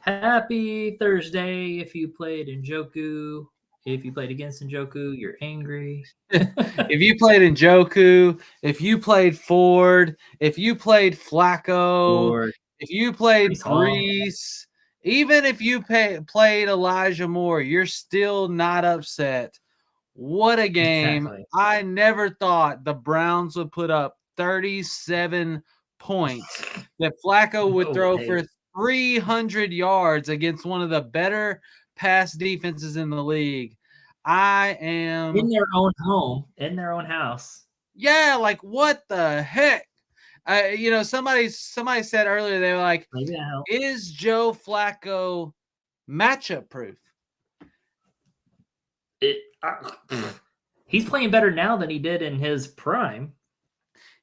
Happy Thursday if you played Njoku. If you played against Njoku, you're angry. If you played Njoku, if you played Ford, if you played Flacco, Or if you played Brees Hall. Brees, even if you played Elijah Moore, you're still not upset. What a game. Exactly. I never thought the Browns would put up 37 points, that Flacco would No throw way. for 300 yards against one of the better pass defenses in the league. I am In their own home, in their own house. Yeah, like what the heck? Somebody said earlier they were like, Maybe that helped. "Is Joe Flacco matchup proof?" He's playing better now than he did in his prime.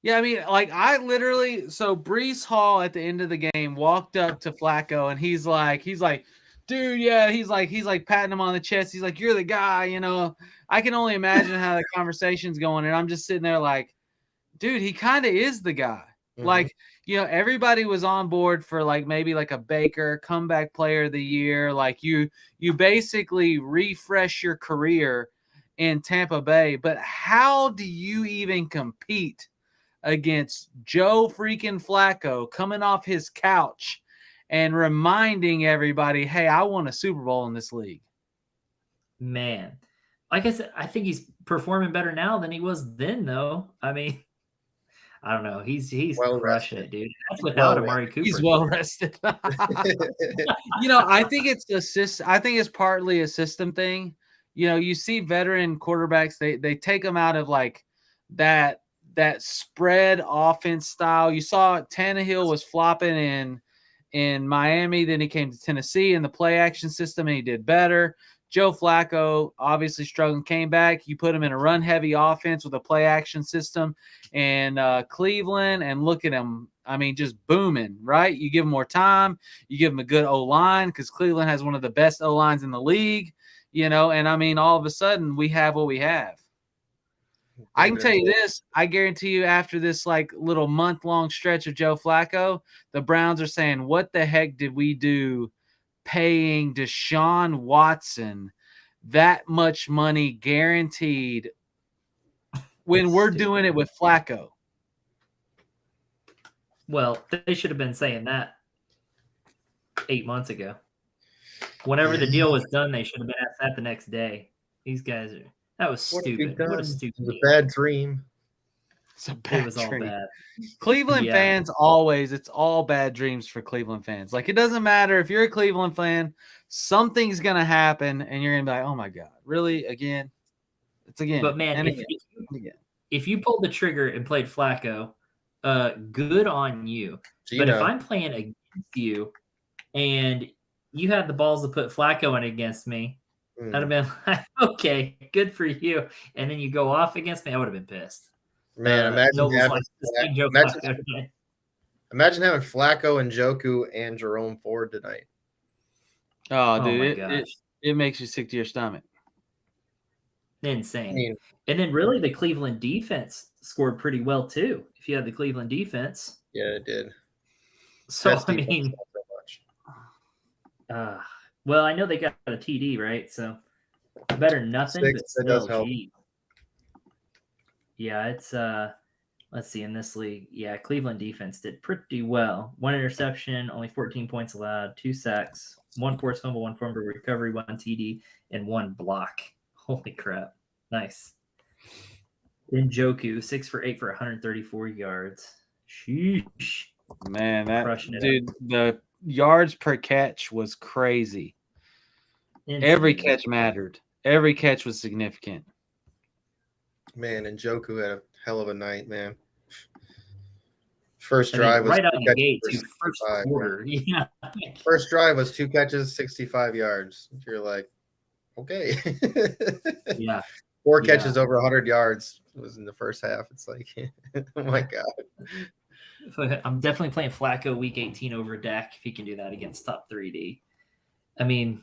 Yeah, I mean, like so Brees Hall at the end of the game walked up to Flacco and he's like, dude, yeah, he's like patting him on the chest. He's like, "You're the guy," I can only imagine how the conversation's going, and I'm just sitting there like, dude, he kind of is the guy. Mhm. Like, everybody was on board for like maybe like a Baker comeback player of the year. Like you basically refresh your career in Tampa Bay. But how do you even compete against Joe freaking Flacco coming off his couch and reminding everybody, hey, I won a Super Bowl in this league? Man. Like I said, I think he's performing better now than he was then, though. I mean, I don't know. He's Well crushing rested. it, dude. That's without Well Amari Cooper. He's well rested. I think I think it's partly a system thing. You see veteran quarterbacks, they take them out of like that spread offense style. You saw Tannehill was flopping in Miami, then he came to Tennessee in the play action system and he did better. Joe Flacco obviously struggling, came back. You put him in a run heavy offense with a play action system and Cleveland, and look at him. I mean, just booming, right? You give him more time. You give him a good O-line because Cleveland has one of the best O-lines in the league, and I mean, all of a sudden we have what we have. I can tell you this. I guarantee you after this like little month-long stretch of Joe Flacco, the Browns are saying, what the heck did we do paying Deshaun Watson that much money guaranteed when we're doing it with Flacco? Well, they should have been saying that 8 months ago. Whenever the deal was done, they should have been asked that the next day. These guys are – that was stupid. What a stupid It was a bad dream. It's a bad It was all dream. bad. Cleveland fans it's all bad dreams for Cleveland fans. Like, it doesn't matter if you're a Cleveland fan, something's going to happen and you're going to be like, oh my God, really? Again? It's again. But man, if you pulled the trigger and played Flacco, good on you. But if I'm playing against you and you had the balls to put Flacco in against me, I'd have been like, okay, good for you. And then you go off against me, I would have been pissed. Man, imagine having Flacco and Njoku and Jerome Ford tonight. Oh, dude, it makes you sick to your stomach. Insane. And then really the Cleveland defense scored pretty well too. If you had the Cleveland defense. Yeah, it did. So, I mean, well, I know they got a TD, right? So better than nothing, but still, gee. Yeah, it's let's see, in this league, yeah, Cleveland defense did pretty well. 1 interception, only 14 points allowed, 2 sacks, 1 forced fumble, 1 fumble recovery, 1 TD, and 1 block. Holy crap. Nice. Njoku, 6 for 8 for 134 yards. Sheesh. Man, the yards per catch was crazy. Insane. Every catch mattered. Every catch was significant. Man, and Njoku had a hell of a night, man. First drive was right out the gate, first quarter. Yeah. First drive was 2 catches, 65 yards. You're like, okay. Yeah. 4 catches over 100 yards was in the first half. It's like, oh my God. I'm definitely playing Flacco week 18 over Dak if he can do that against top 3D. I mean,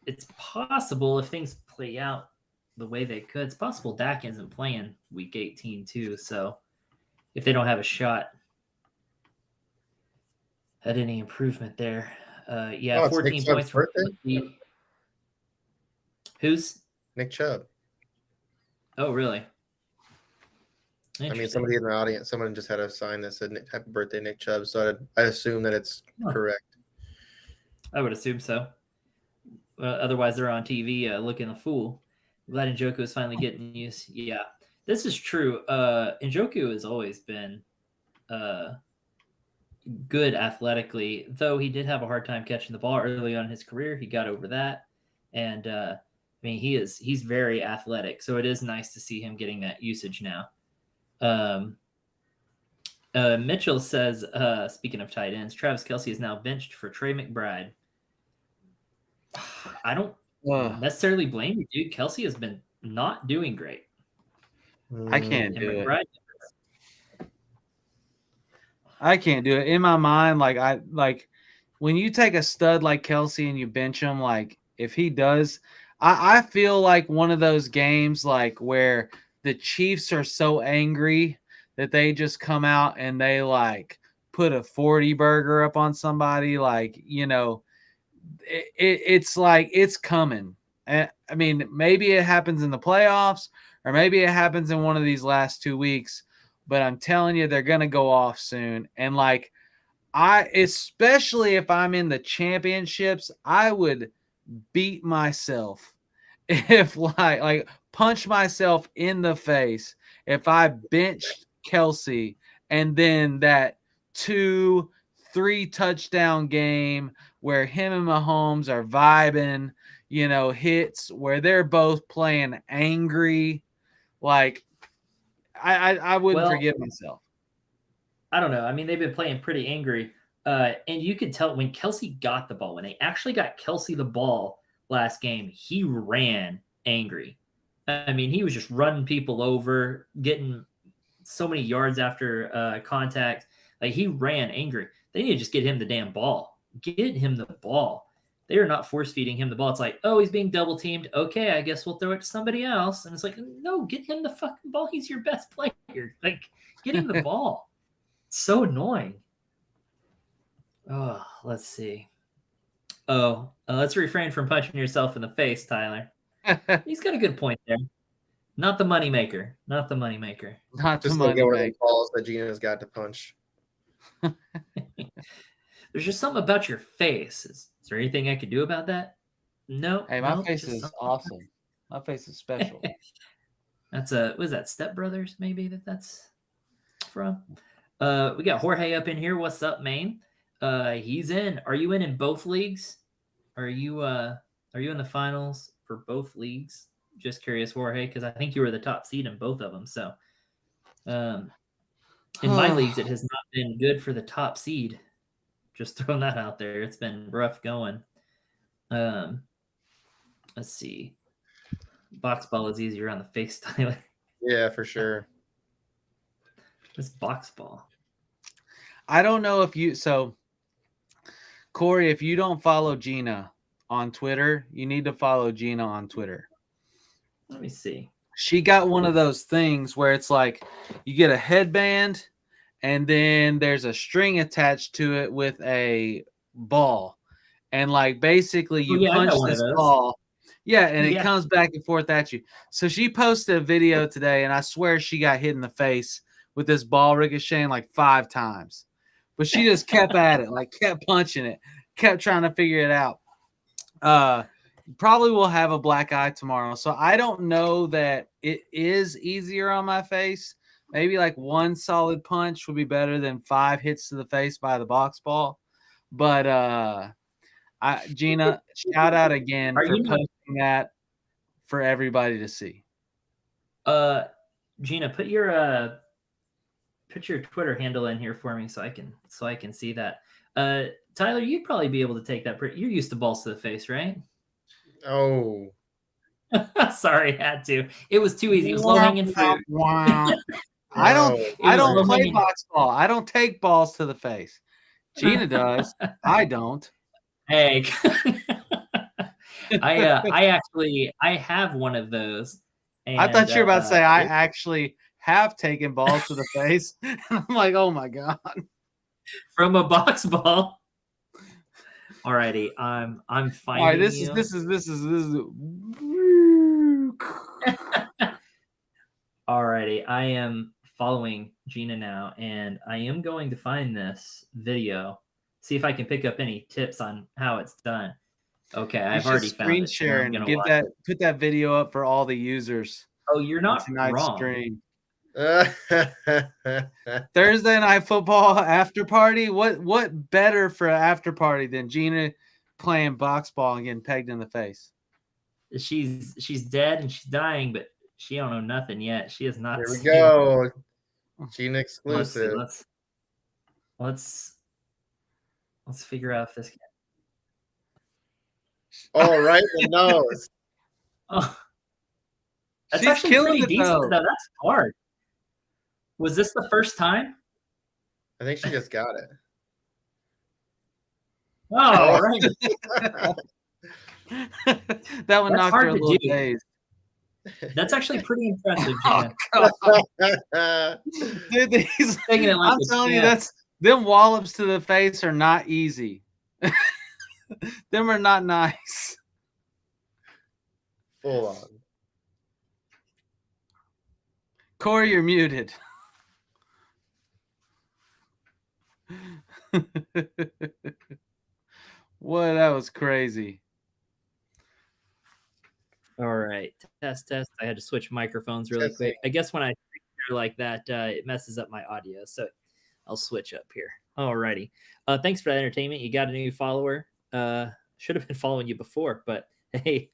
it's possible if things play out the way they could. It's possible Dak isn't playing week 18 too. So if they don't have a shot at any improvement there. Yeah, Oh, it's 14 Nick points Chubb's from birthday? Kelsey. Who's? Nick Chubb. Oh, really? I mean, Interesting. somebody in the audience, someone just had a sign that said "Happy Birthday, Nick Chubb." So I assume that it's correct. I would assume so. Otherwise, they're on TV looking a fool. Glad Njoku is finally getting used. Yeah, this is true. Njoku has always been good athletically, though he did have a hard time catching the ball early on in his career. He got over that, and I mean he's very athletic, so it is nice to see him getting that usage now. Mitchell says, speaking of tight ends, Travis Kelce is now benched for Trey McBride. I don't necessarily blame you, dude. Kelce has been not doing great. I can't And do it. McBride, I can't do it. In my mind, like when you take a stud like Kelce and you bench him, like if he does, I feel like one of those games like where the Chiefs are so angry that they just come out and they like put a 40 burger up on somebody, like, you know, it's like it's coming. I mean, maybe it happens in the playoffs or maybe it happens in one of these last 2 weeks, but I'm telling you, they're going to go off soon. And like, especially if I'm in the championships, I would beat myself if like punch myself in the face if I benched Kelce and then that 2-3 touchdown game where him and Mahomes are vibing, you know, hits where they're both playing angry. Like I wouldn't forgive myself. I don't know. I mean, they've been playing pretty angry. And you could tell when Kelce got the ball, when they actually got Kelce the ball last game, he ran angry. I mean, he was just running people over, getting so many yards after contact. Like, he ran angry. They need to just get him the damn ball. Get him the ball. They are not force feeding him the ball. It's like, oh, he's being double teamed. Okay, I guess we'll throw it to somebody else. And it's like, no, get him the fucking ball. He's your best player. Like, get him the ball. It's so annoying. Oh, let's see. Oh, let's refrain from punching yourself in the face, Tyler. He's got a good point there. Not the moneymaker. Not the moneymaker. Not Just the like one of moneymaker. the balls that Gina's got to punch. There's just something about your face. Is there anything I could do about that? No. Hey, my no, face is awesome. My face is special. That's what is that? Step Brothers, maybe that's from. We got Jorge up in here. What's up, Maine? He's in. Are you in both leagues? Are you in the finals for both leagues? Just curious, Jorge, because I think you were the top seed in both of them. So, in my leagues, it has not been good for the top seed. Just throwing that out there. It's been rough going. Let's see. Box ball is easier on the face, Tyler. Yeah, for sure. This box ball. I don't know if you Corey, if you don't follow Gina on Twitter, you need to follow Gina on Twitter. Let me see. She got one of those things where it's like you get a headband and then there's a string attached to it with a ball. And like basically you punch this ball. Yeah, and it comes back and forth at you. So she posted a video today, and I swear she got hit in the face with this ball ricocheting like 5 times. But she just kept at it, like kept punching it, kept trying to figure it out. Probably will have a black eye tomorrow. So I don't know that it is easier on my face. Maybe like 1 solid punch would be better than 5 hits to the face by the box ball. But Gina, shout out again for posting that for everybody to see. Gina, put your Twitter handle in here for me so I can see that. Tyler, you'd probably be able to take that. You're used to balls to the face, right? Oh, sorry, had to. It was too easy. It was low hanging fruit. Wow. I don't play box ball. I don't take balls to the face. Gina does. I don't. Hey, I have one of those. And, I thought you were about to say I actually have taken balls to the face. I'm like, oh my god, from a box ball. Alrighty, I'm All right, finding this you. is. Alrighty, I am following Gina now, and I am going to find this video. See if I can pick up any tips on how it's done. Okay, You I've should already found screen it. So share I'm and gonna give watch that it. put that video up for all the users Oh, you're in not tonight's wrong. stream. Thursday night football after party. What better for an after party than Gina playing box ball and getting pegged in the face? She's dead and she's dying, but she don't know nothing yet. She has not Here we seen it. go. Gene Let's see. exclusive. Let's figure out if this can. Oh, right in the nose. Oh, that's She's actually killing pretty it, decent though. though. That's hard. Was this the first time? I think she just got it. Oh, right. That one That's knocked hard her a to little do. dazed. That's actually pretty impressive, Oh, Gina. God. Dude, these, Taking it like I'm a telling you, champ. them wallops to the face are not easy. Them are not nice. Full on. Corey, you're muted. What? That was crazy. All right. Test. I had to switch microphones really quick. I guess when I like that, it messes up my audio. So I'll switch up here. All righty. Thanks for that entertainment. You got a new follower. Should have been following you before, but hey,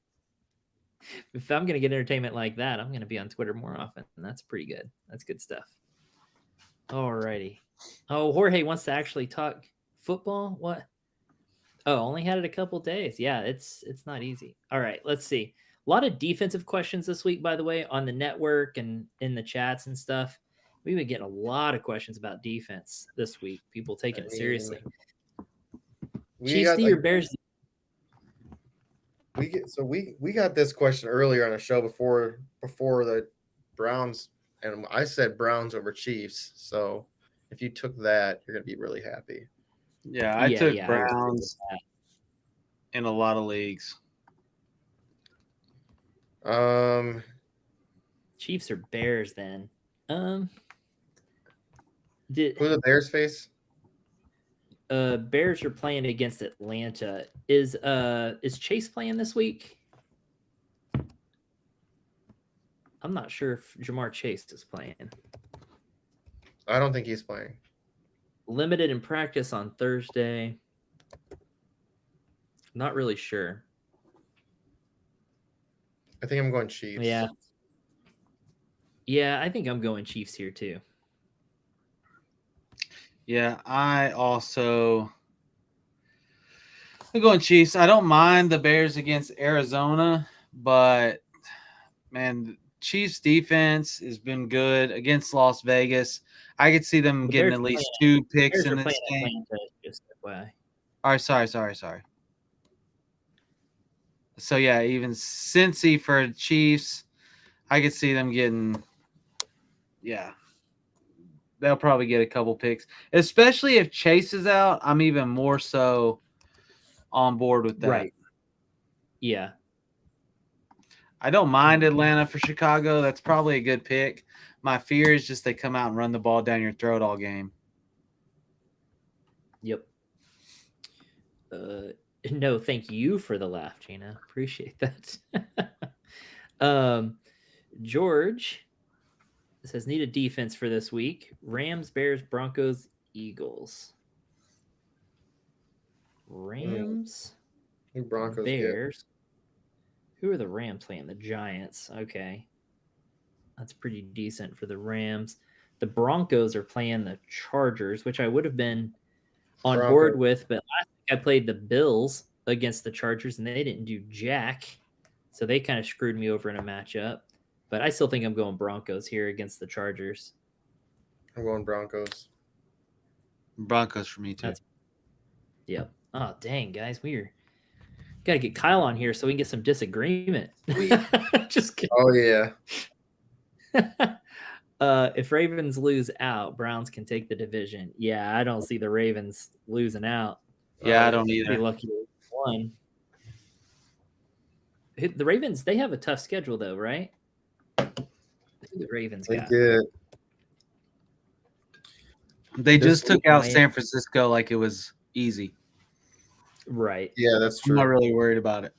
if I'm going to get entertainment like that, I'm going to be on Twitter more often. And that's pretty good. That's good stuff. All righty. Oh, Jorge wants to actually talk football. What? Oh, only had it a couple days. Yeah, it's not easy. All right, let's see. A lot of defensive questions this week, by the way, on the network and in the chats and stuff. We've been getting a lot of questions about defense this week. People taking it seriously. Chiefs D or Bears? We got this question earlier on a show before the Browns, and I said Browns over Chiefs. So if you took that, you're gonna be really happy. Yeah, I took Browns in a lot of leagues. Chiefs or Bears then? Who the Bears face? Bears are playing against Atlanta. Is Chase playing this week? I'm not sure if Jamar Chase is playing. I don't think he's playing. Limited in practice on Thursday. Not really sure. I think I'm going Chiefs. Yeah, I think I'm going Chiefs here too. Yeah, I'm going Chiefs. I don't mind the Bears against Arizona, but man, Chiefs defense has been good against Las Vegas. I could see them getting at least 2 picks in this game. Just way. All right, sorry. So yeah, even Cincy for Chiefs, I could see them getting. Yeah, they'll probably get a couple picks, especially if Chase is out. I'm even more so on board with that. Right. Yeah. I don't mind Atlanta for Chicago. That's probably a good pick. My fear is just they come out and run the ball down your throat all game. Yep. No, thank you for the laugh, Gina. Appreciate that. George says need a defense for this week. Rams, Bears, Broncos, Eagles. Rams, Broncos, Bears. Who are the Rams playing? The Giants. Okay. That's pretty decent for the Rams. The Broncos are playing the Chargers, which I would have been on board with, but last week I played the Bills against the Chargers, and they didn't do jack. So they kind of screwed me over in a matchup. But I still think I'm going Broncos here against the Chargers. I'm going Broncos. Broncos for me too. Yep. Oh, dang, guys. We're got to get Kyle on here so we can get some disagreement. Just kidding. Oh, yeah. If Ravens lose out, Browns can take the division. Yeah, I don't see the Ravens losing out. Yeah, I don't either. Pretty lucky to 1. The Ravens, they have a tough schedule though, right? Who the Ravens They got? did. They This just took week, out Miami. San Francisco like it was easy. Right. Yeah, that's I'm not true. really worried about it.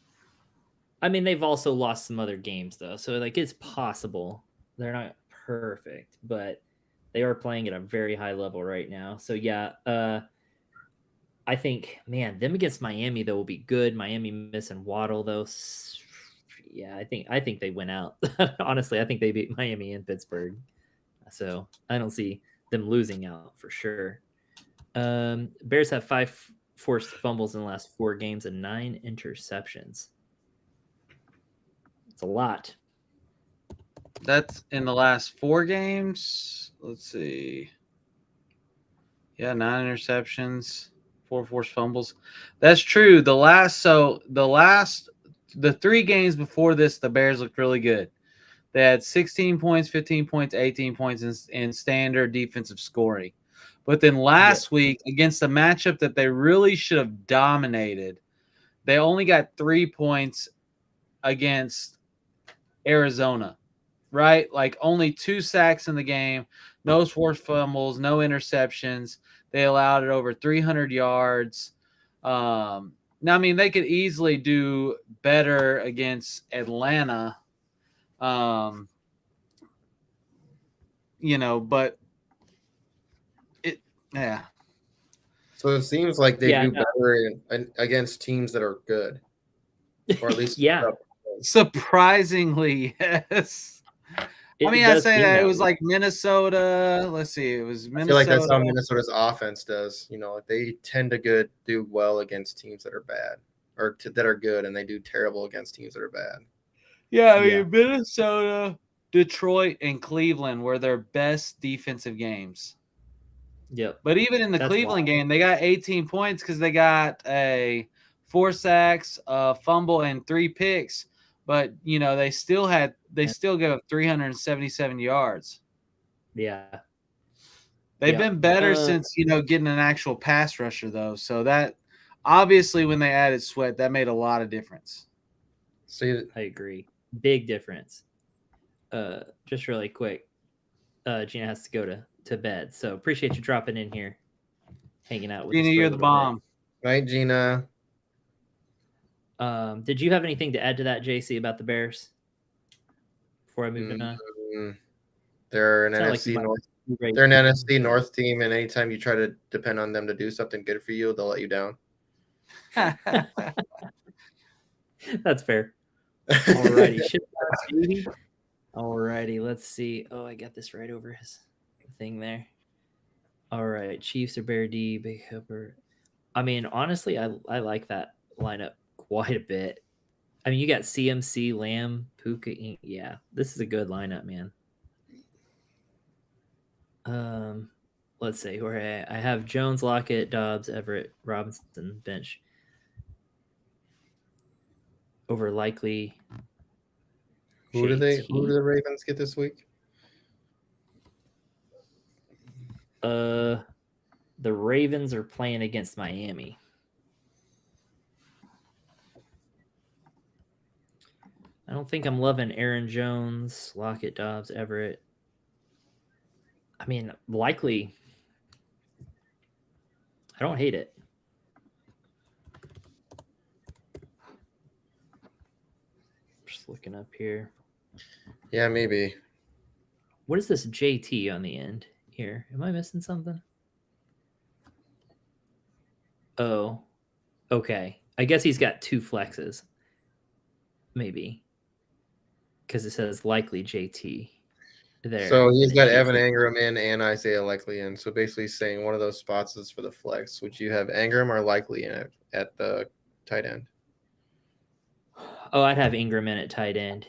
I mean, they've also lost some other games though, so like it's possible. They're not perfect, but they are playing at a very high level right now. So yeah, I think, man, them against Miami though will be good. Miami missing Waddle though. Yeah, I think they went out. Honestly, I think they beat Miami and Pittsburgh. So I don't see them losing out for sure. Bears have 5 forced fumbles in the last 4 games and 9 interceptions. It's a lot. That's in the last 4 games. Let's see. Yeah, 9 interceptions, 4 forced fumbles. That's true. The 3 games before this, the Bears looked really good. They had 16 points, 15 points, 18 points in standard defensive scoring. But then last week, against a matchup that they really should have dominated, they only got 3 points against Arizona, right? Like only 2 sacks in the game, no forced fumbles, no interceptions. They allowed it over 300 yards. Now, I mean, they could easily do better against Atlanta. But yeah. So it seems like they Yeah, do no. better against teams that are good, or at least Yeah. Surprisingly, yes. It I mean, I does say seem that it that was way. like Minnesota. Let's see, it was I feel like that's how Minnesota. Minnesota's offense does. You know, they tend to do well against teams that are bad or that are good, and they do terrible against teams that are bad. Yeah, I mean, Yeah. Minnesota, Detroit, and Cleveland were their best defensive games. Yep. But even in the That's Cleveland wild. game, they got 18 points because they got a 4 sacks, a fumble, and 3 picks. But they still gave up 377 yards. Yeah. They've Yep. been better since getting an actual pass rusher though. So that obviously when they added Sweat, that made a lot of difference. See, I agree. Big difference. Just really quick. Gina has to go to bed. So appreciate you dropping in here, hanging out with Gina, us for a you're the little bomb. right, Gina? bit. Did you have anything to add to that, JC, about the Bears before I moved on? They're an Sound like you NFC might North. be ready. They're an NFC North team, and anytime you try to depend on them to do something good for you, they'll let you down. That's fair. Alrighty. Alrighty, let's see. Oh, I got this right over his thing there. All right, Chiefs or Bear D, Big Hooper. I mean, honestly, I like that lineup quite a bit. I mean, you got CMC, Lamb, Puka. Yeah, this is a good lineup, man. Let's see where I have Jones, Lockett, Dobbs, Everett, Robinson, bench over likely. Who do JT. the Ravens get this week? The Ravens are playing against Miami. I don't think I'm loving Aaron Jones, Lockett, Dobbs, Everett. I mean, likely. I don't hate it. Just looking up here. Yeah, maybe. What is this JT on the end here? Am I missing something? Oh, okay. I guess he's got 2 flexes. Maybe. Because it says likely JT there. So he's and got it Evan keeps- Ingram in and Isaiah Likely in. So basically saying one of those spots is for the flex. Would you have Ingram or Likely in it at the tight end? Oh, I'd have Ingram in at tight end.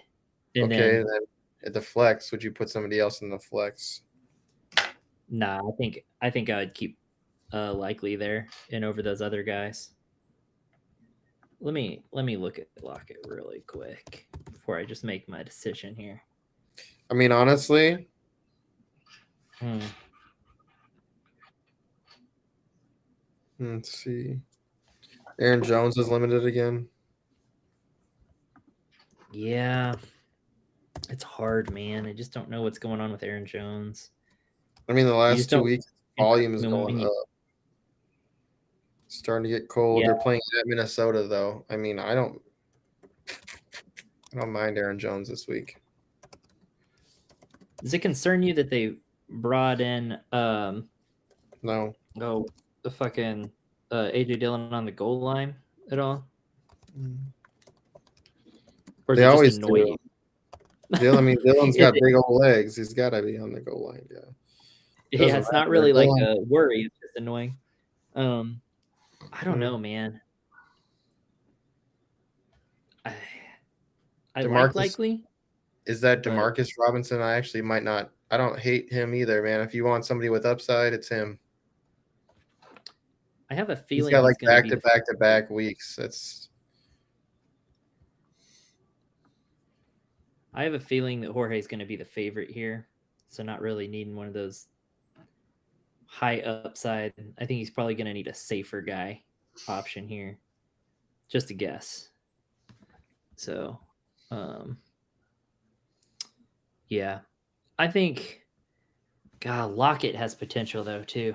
And Okay, then, then at the flex, would you put somebody else in the flex? nah, I think I would keep likely there and over those other guys. Let me look at Lockett really quick before I just make my decision here. I mean, honestly, Hmm. let's see. Aaron Jones is limited again. Yeah. It's hard, man. I just don't know what's going on with Aaron Jones. I mean, the You last just 2 don't weeks, when volume is going you- up. It's starting to get cold. Yeah. They're playing at Minnesota, though. I mean, I don't mind Aaron Jones this week. Does it concern you that they brought in No. the fucking AJ Dillon on the goal line at all? Or is They it always just annoy do. you? Dillon's Is got it- big old legs. He's got to be on the goal line. Yeah. yeah, it's not matter. really like Dillon- a worry, it's just annoying. I don't Mhm. know, man. I like DeMarcus- Likely. Is that but- Demarcus Robinson? I actually might not. I don't hate him either, man. If you want somebody with upside, it's him. I have a He's feeling got like gonna back be to the back to back weeks. I have a feeling that Jorge's going to be the favorite here. So not really needing one of those high upside. I think he's probably going to need a safer guy option here. Just a guess. So, yeah. I think, God, Lockett has potential, though, too.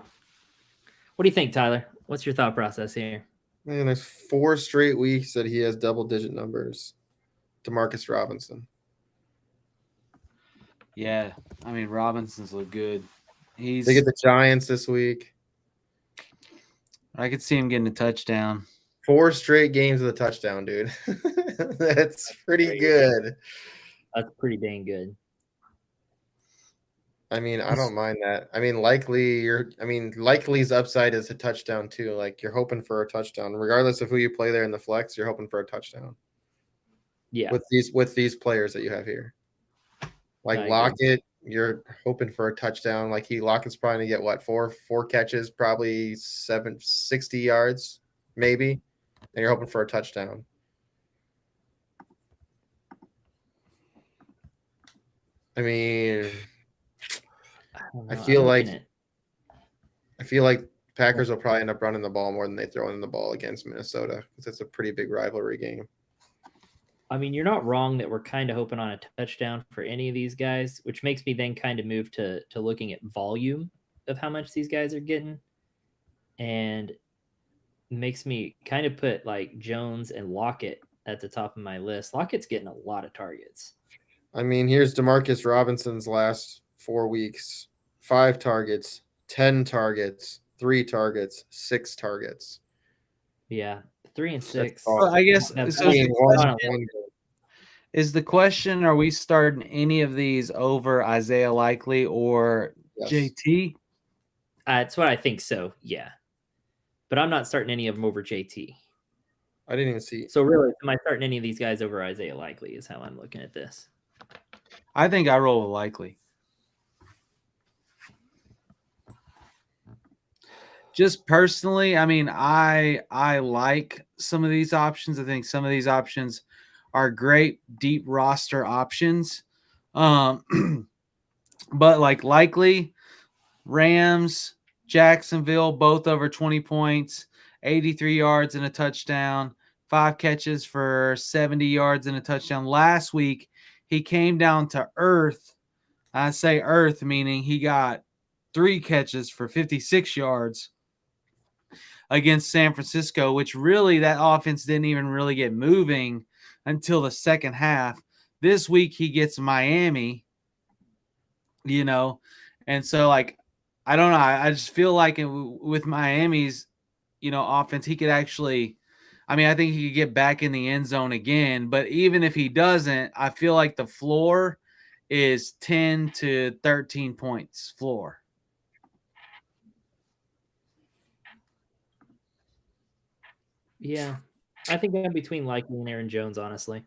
What do you think, Tyler? What's your thought process here? Man, there's 4 straight weeks that he has double-digit numbers. DeMarcus Robinson. Yeah, I mean Robinson's look good. They get the Giants this week. I could see him getting a touchdown. 4 straight games with a touchdown, dude. That's pretty good. That's pretty dang good. I mean, I don't mind that. I mean, Likely's upside is a touchdown too. Like you're hoping for a touchdown, regardless of who you play there in the flex. You're hoping for a touchdown. Yeah. With these players that you have here, like I Lockett, you're hoping for a touchdown. Like Lockett's probably gonna get what four catches, probably 60 yards, maybe, and you're hoping for a touchdown. I mean, I feel like Packers will probably end up running the ball more than they throw in the ball against Minnesota because it's a pretty big rivalry game. I mean, you're not wrong that we're kind of hoping on a touchdown for any of these guys, which makes me then kind of move to looking at volume of how much these guys are getting, and makes me kind of put like Jones and Lockett at the top of my list. Lockett's getting a lot of targets. I mean, here's DeMarcus Robinson's last 4 weeks: 5 targets, 10 targets, 3 targets, 6 targets. Yeah, 3 and 6. Well, I guess so. Is the question: are we starting any of these over Isaiah Likely or JT? That's what I think. So yeah, but I'm not starting any of them over JT. I didn't even see. So really, am I starting any of these guys over Isaiah Likely? Is how I'm looking at this. I think I roll with Likely. Just personally, I mean, I like some of these options. I think some of these options are great deep roster options. But like Likely, Rams, Jacksonville, both over 20 points, 83 yards and a touchdown, 5 catches for 70 yards and a touchdown. Last week, he came down to earth. I say earth, meaning he got 3 catches for 56 yards against San Francisco, which really that offense didn't even really get moving until the second half. This week he gets Miami, and so like, I don't know. I just feel like with Miami's, offense, he could actually, I mean, I think he could get back in the end zone again, but even if he doesn't, I feel like the floor is 10 to 13 points floor. Yeah, I think I'm between Likely and Aaron Jones, honestly.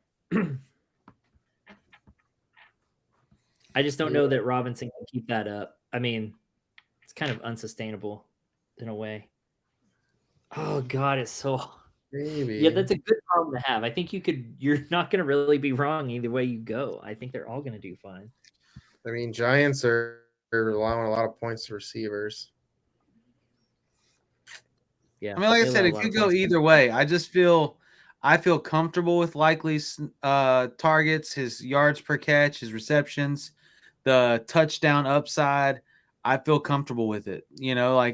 I just don't know that Robinson can keep that up. I mean, it's kind of unsustainable in a way. Oh God, it's so. Maybe. Yeah, that's a good problem to have. I think you're not going to really be wrong either way you go. I think they're all going to do fine. I mean, Giants are allowing a lot of points to receivers. Yeah. I mean, like I they said, allow a it lot could of go points. either way. I feel comfortable with Likely's targets, his yards per catch, his receptions, the touchdown upside. I feel comfortable with it.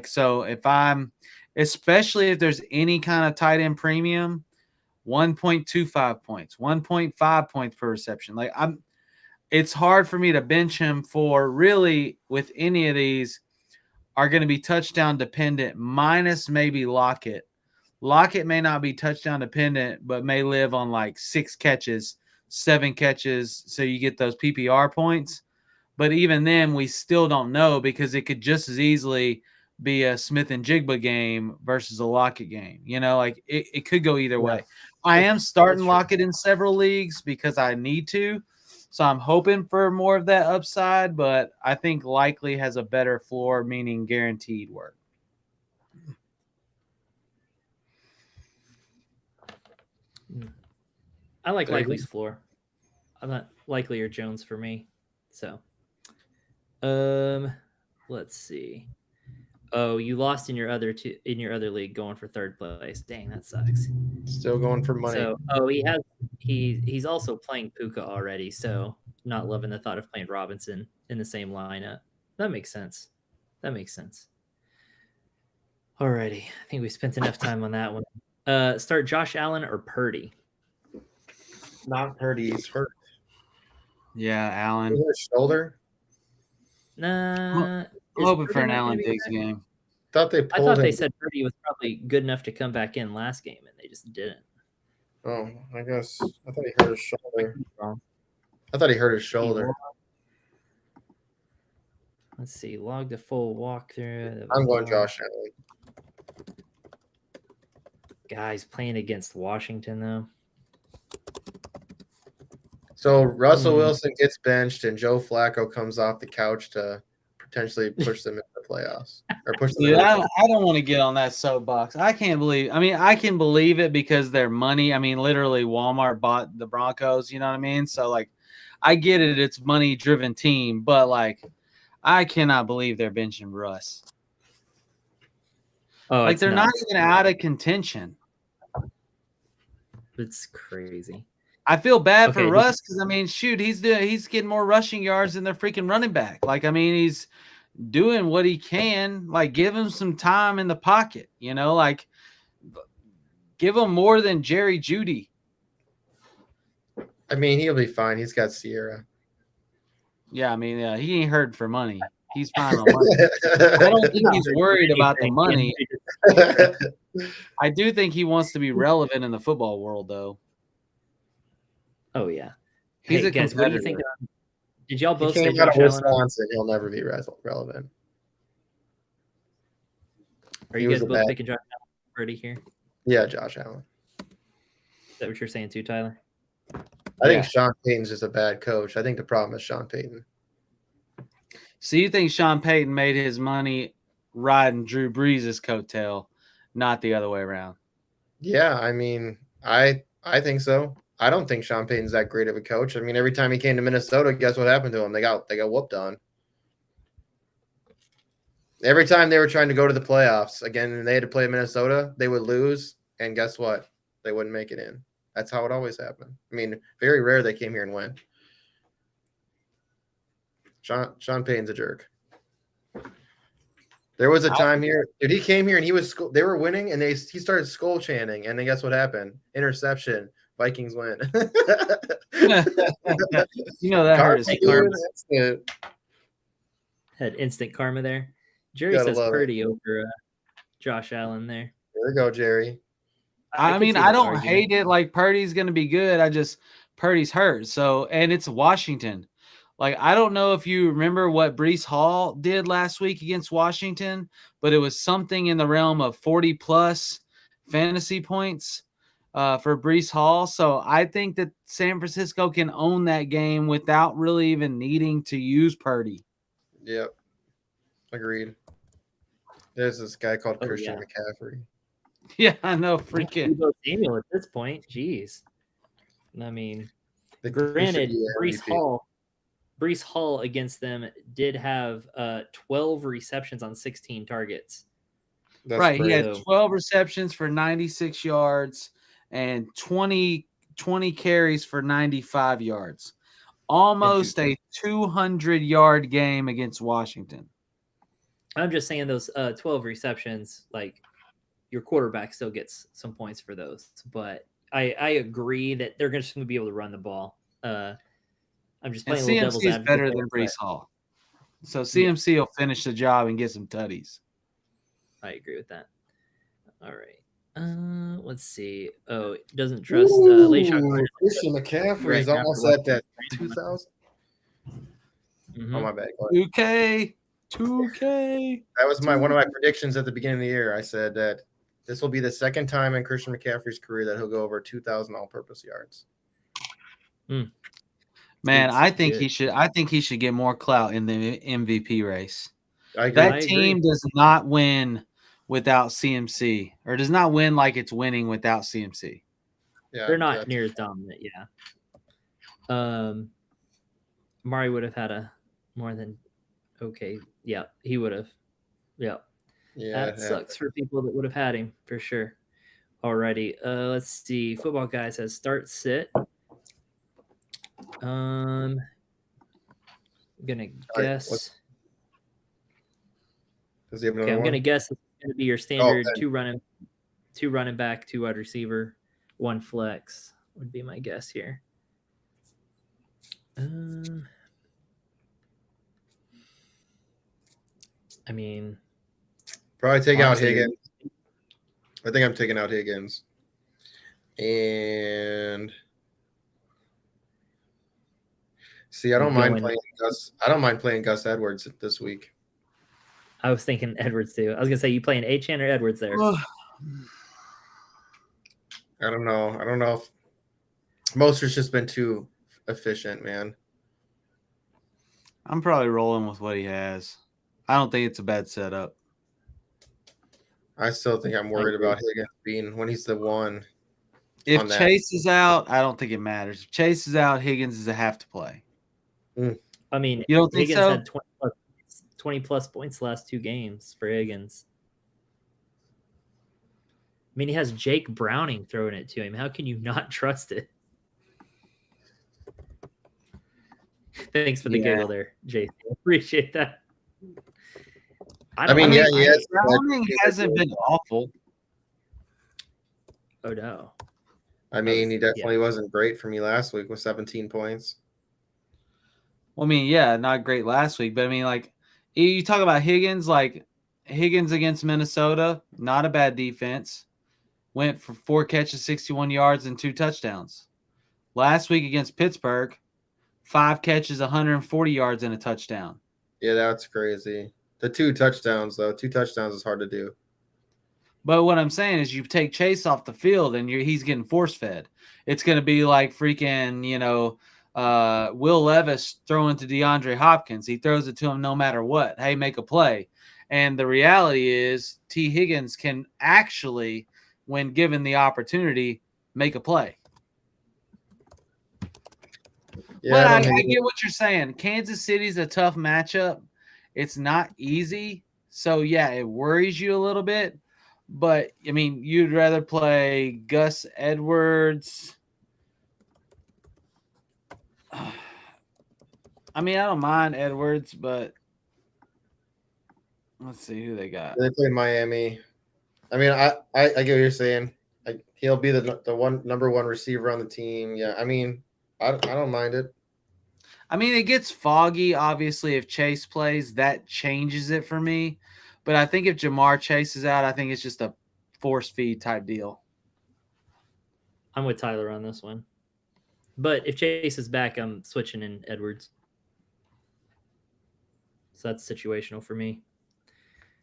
So especially if there's any kind of tight end premium, 1.25 points, 1.5 points per reception. It's hard for me to bench him for really with any of these are going to be touchdown dependent, minus maybe Lockett. Lockett may not be touchdown dependent, but may live on like 6 catches, 7 catches. So you get those PPR points. But even then, we still don't know because it could just as easily be a Smith and Jigba game versus a Lockett game. It could go either way. I am starting Lockett in several leagues because I need to. So I'm hoping for more of that upside, but I think Likely has a better floor, meaning guaranteed work. I like Likely's floor. I'm not Likely or Jones for me. So, let's see. Oh, you lost in your other league going for third place. Dang, that sucks. Still going for money. So, he's also playing Puka already, so not loving the thought of playing Robinson in the same lineup. That makes sense. Alrighty, I think we spent enough time on that one. Start Josh Allen or Purdy? Not Purdy. He's hurt. Yeah, Allen. His shoulder. Nah. I'm hoping for an Allen Diggs game. I thought they said Purdy was probably good enough to come back in last game, and they just didn't. Oh, I guess I thought he hurt his shoulder. I thought he hurt his shoulder. Let's see. Log the full walkthrough. I'm going Josh Allen. Guys playing against Washington though. So Russell Wilson gets benched, and Joe Flacco comes off the couch to potentially push them into the playoffs or push them. I don't want to get on that soapbox. I can't believe. I mean, I can believe it because their money. I mean, literally, Walmart bought the Broncos. You know what I mean? So, I get it. It's money-driven team, but I cannot believe they're benching Russ. Oh, they're not even out of contention. It's crazy. I feel bad for Russ because, I mean, shoot, he's getting more rushing yards than their freaking running back. He's doing what he can. Give him some time in the pocket, give him more than Jerry Jeudy. I mean, he'll be fine. He's got Sierra. Yeah, I mean, he ain't hurt for money. He's fine on money. I don't think he's worried about the money. I do think he wants to be relevant in the football world, though. Oh yeah, he's a guys. What do you think? Did y'all both say Josh Allen? Wisconsin, he'll never be relevant. Are you guys both picking Josh Allen already here? Yeah, Josh Allen. Is that what you're saying too, Tyler? I think Sean Payton's just a bad coach. I think the problem is Sean Payton. So you think Sean Payton made his money riding Drew Brees' coattail, not the other way around? Yeah, I mean, I think so. I don't think Sean Payton's that great of a coach. I mean, every time he came to Minnesota, guess what happened to him? They got whooped on. Every time they were trying to go to the playoffs again, and they had to play Minnesota, they would lose, and guess what? They wouldn't make it in. That's how it always happened. I mean, very rare they came here and win. Sean Payton's a jerk. There was a time here, dude. He came here and they were winning, and he started skull chanting, and then guess what happened? Interception. Vikings win. That hurt his karma. Had instant karma there. Jerry says Purdy over Josh Allen there. There we go, Jerry. I mean, I don't hate it. Purdy's going to be good. Purdy's hurt. So, and it's Washington. I don't know if you remember what Breece Hall did last week against Washington, but it was something in the realm of 40-plus fantasy points for Breece Hall. So I think that San Francisco can own that game without really even needing to use Purdy. Yep. Agreed. There's this guy called Christian McCaffrey. Yeah, I know. Freaking Samuel at this point. Jeez. I mean, granted, Breece Hall against them did have 12 receptions on 16 targets. That's right. He great. had 12 receptions for 96 yards and 20 carries for 95 yards. Almost a 200-yard game against Washington. I'm just saying those 12 receptions, like your quarterback still gets some points for those. But I agree that they're just going to be able to run the ball. I'm just playing a little devil's CMC is advocate. better than Brees Hall. So CMC will finish the job and get some tutties. I agree with that. All right. Let's see. Oh, it doesn't trust Layshawn. Christian McCaffrey Right is now almost for at that 2,000. Oh my bad. 2K. That was one of my predictions at the beginning of the year. I said that this will be the second time in Christian McCaffrey's career that he'll go over 2,000 all-purpose yards. Man, I think he should get more clout in the MVP race. That team does not win without CMC, or does not win like it's winning without CMC. Yeah, they're not near as dominant. Yeah. Mari would have had a more than okay. Yeah, he would have. Yeah. That sucks for people that would have had him for sure. Alrighty. Let's see. Football Guys has start sit. I'm gonna guess. Does he have another I'm one? gonna guess it's gonna be your standard two running back, 2 wide receiver, 1 flex would be my guess here. I mean, probably take out Higgins. I think I'm taking out Higgins. And see, I don't mind playing Gus. I don't mind playing Gus Edwards this week. I was thinking Edwards too. I was gonna say you playing Achane or Edwards there. I don't know. I don't know if Mostert's just been too efficient, man. I'm probably rolling with what he has. I don't think it's a bad setup. I still think I'm worried about Higgins being when he's the one. If Chase is out, I don't think it matters. If Chase is out, Higgins is a have to play. I mean, you don't think Higgins so? had 20 plus points the last 2 games for Higgins. I mean, he has Jake Browning throwing it to him. How can you not trust it? Thanks for the giggle there, Jason. Appreciate that. Browning hasn't been awful. Oh no. I mean, he definitely wasn't great for me last week with 17 points. Well, I mean, yeah, not great last week, but I mean, like, you talk about Higgins, like Higgins against Minnesota, not a bad defense. Went for 4 catches, 61 yards, and 2 touchdowns. Last week against Pittsburgh, 5 catches, 140 yards, and a touchdown. Yeah, that's crazy. The 2 touchdowns, though. 2 touchdowns is hard to do. But what I'm saying is you take Chase off the field and he's getting force-fed. It's going to be like freaking, Will Levis throwing to DeAndre Hopkins. He throws it to him no matter what. Hey, make a play. And the reality is T. Higgins can actually, when given the opportunity, make a play. Yeah, but I get what you're saying. Kansas City's a tough matchup. It's not easy. So, yeah, it worries you a little bit. But, I mean, you'd rather play Gus Edwards. I mean, I don't mind Edwards, but let's see who they got. They play Miami. I mean, I get what you're saying. He'll be the number 1 receiver on the team. Yeah, I mean, I don't mind it. I mean, it gets foggy, obviously, if Chase plays. That changes it for me. But I think if Jamar Chase is out, I think it's just a force feed type deal. I'm with Tyler on this one. But if Chase is back, I'm switching in Edwards. So that's situational for me.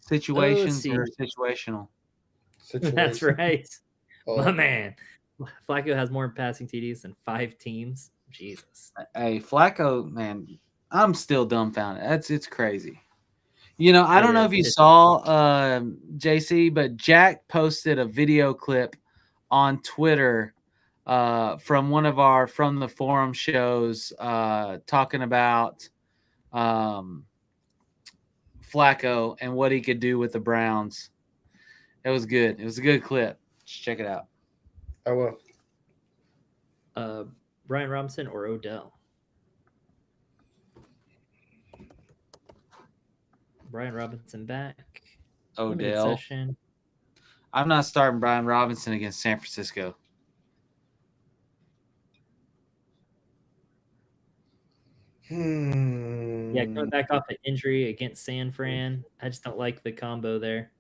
Situations or situational? That's right. My man. Flacco has more passing TDs than 5 teams. Jesus. Hey, Flacco, man, I'm still dumbfounded. It's crazy. I don't know if you saw JC, but Jack posted a video clip on Twitter from one of our From the Forum shows talking about Flacco and what he could do with the Browns. It was good. It was a good clip. Just check it out. I will. Brian Robinson or Odell? Brian Robinson back. Limited Odell. session. I'm not starting Brian Robinson against San Francisco. Yeah, coming back off an injury against San Fran. I just don't like the combo there.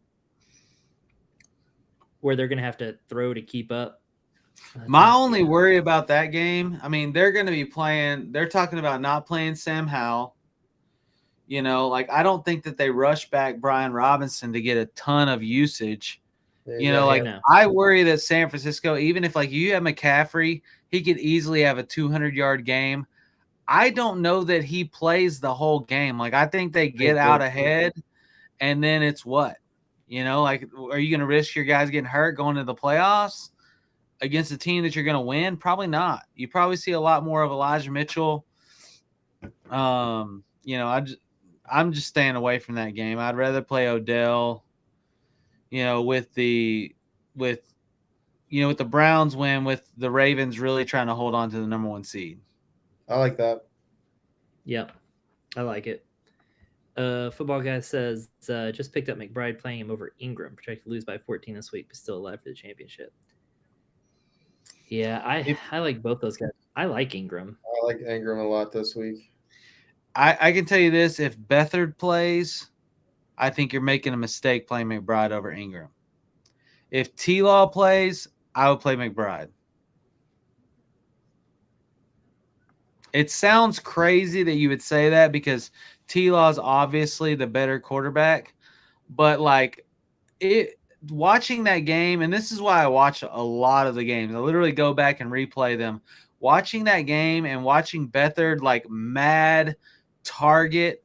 Where they're going to have to throw to keep up. My only worry about that game, I mean, they're going to be playing, they're talking about not playing Sam Howell. You know, like I don't think that they rush back Brian Robinson to get a ton of usage. You know, like I worry that San Francisco, even if like you have McCaffrey, he could easily have a 200-yard game. I don't know that he plays the whole game. Like I think they get out ahead, and then it's what? You know, like are you going to risk your guys getting hurt going to the playoffs against a team that you're going to win? Probably not. You probably see a lot more of Elijah Mitchell. You know, I'm just staying away from that game. I'd rather play Odell, you know, with the Browns win, with the Ravens really trying to hold on to the number 1 seed. I like that. Yep. I like it. Football guy says just picked up McBride playing him over Ingram, projected to lose by 14 this week, but still alive for the championship. Yeah, I like both those guys. I like Ingram. I like Ingram a lot this week. I can tell you this: if Beathard plays, I think you're making a mistake playing McBride over Ingram. If T-Law plays, I would play McBride. It sounds crazy that you would say that because T-Law is obviously the better quarterback, but like watching that game, and this is why I watch a lot of the games. I literally go back and replay them. Watching that game and watching Beathard like mad target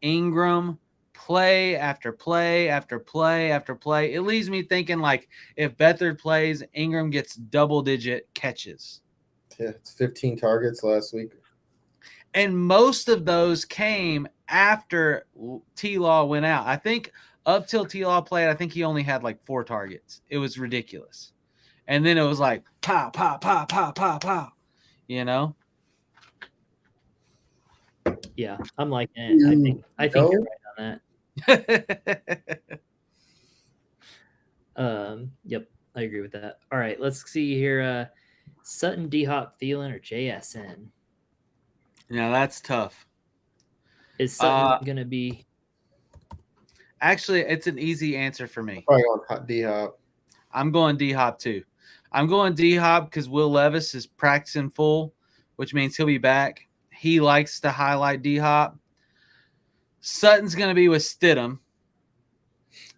Ingram play after play after play after play. It leaves me thinking like if Beathard plays, Ingram gets double-digit catches. Yeah, it's 15 targets last week. And most of those came after T-Law went out. I think up till T-Law played, I think he only had like 4 targets. It was ridiculous. And then it was like pow, pow, pow, pow, pow, pow. You know? Yeah, I'm liking it. I think you're right on that. Yep, I agree with that. All right, let's see here. Sutton, D-Hop, Thielen, or JSN? Yeah, that's tough. Is Sutton going to be? Actually, it's an easy answer for me. Probably on D-Hop. I'm going D-Hop too. I'm going D-Hop because Will Levis is practicing full, which means he'll be back. He likes to highlight D-Hop. Sutton's going to be with Stidham.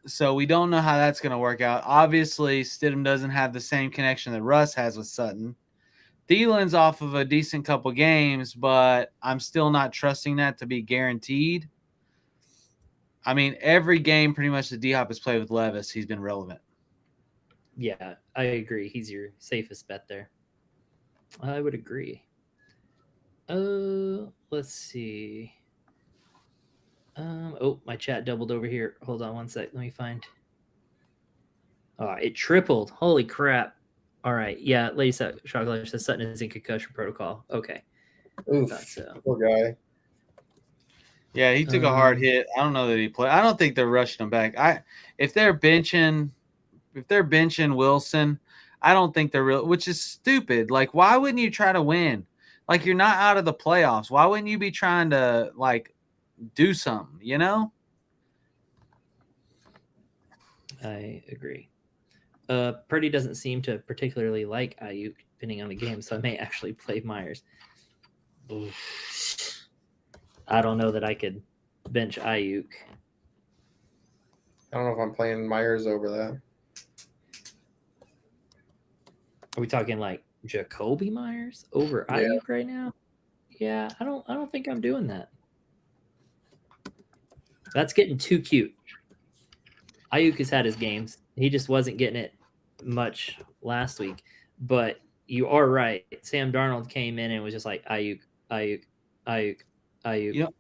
So we don't know how that's going to work out. Obviously, Stidham doesn't have the same connection that Russ has with Sutton. Thielen's off of a decent couple games, but I'm still not trusting that to be guaranteed. I mean, every game pretty much that D-Hop has played with Levis, he's been relevant. Yeah, I agree. He's your safest bet there. I would agree. Let's see. Oh, my chat doubled over here. Hold on one sec. Let me find. It tripled. Holy crap. All right. Yeah, Lisa Chocolate says Sutton is in concussion protocol. Okay. Oof, poor guy. Yeah, he took a hard hit. I don't know that he played. I don't think they're rushing him back. If they're benching Wilson, I don't think they're real, which is stupid. Like, why wouldn't you try to win? Like, you're not out of the playoffs. Why wouldn't you be trying to like do something? You know? I agree. Purdy doesn't seem to particularly like Ayuk, depending on the game, so I may actually play Myers. I don't know that I could bench Ayuk. I don't know if I'm playing Myers over that. Are we talking like Jacoby Myers over Ayuk right now? Yeah, I don't think I'm doing that. That's getting too cute. Ayuk has had his games. He just wasn't getting it much last week. But you are right. Sam Darnold came in and was just like Ayuk. Yep.